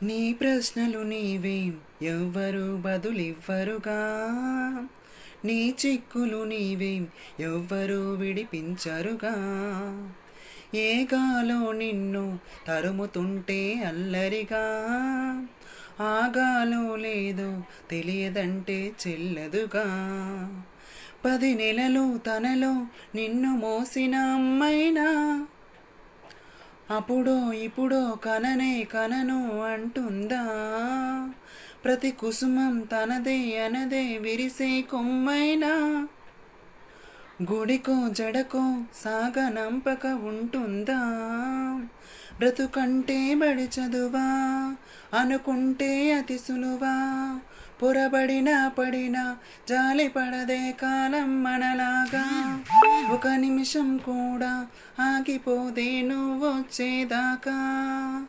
నీ ప్రశ్నలు నీవేం ఎవ్వరు బదులివ్వరుగా, నీ చిక్కులు నీవేం ఎవ్వరు విడిపించరుగా. ఏ గాలో నిన్ను తరుముతుంటే అల్లరిగా, ఆగాలో లేదో తెలియదంటే చెల్లదుగా. 10 నెలలు తనలో నిన్ను మోసిన అమ్మైనా, అప్పుడో ఇప్పుడో కననే కనను అంటుందా. ప్రతి కుసుమం తనదే అనదే విరిసే కొమ్మైనా, గుడికో జడకో సాగనంపక ఉంటుందా. బ్రతుకంటే బడి చదువా అనుకుంటే అతి సులువా, పొరబడినా పడినా జాలి పడదే కాలం మనలాగా. ఒక నిమిషం కూడా ఆగిపోదే నువ్వొచ్చేదాకా.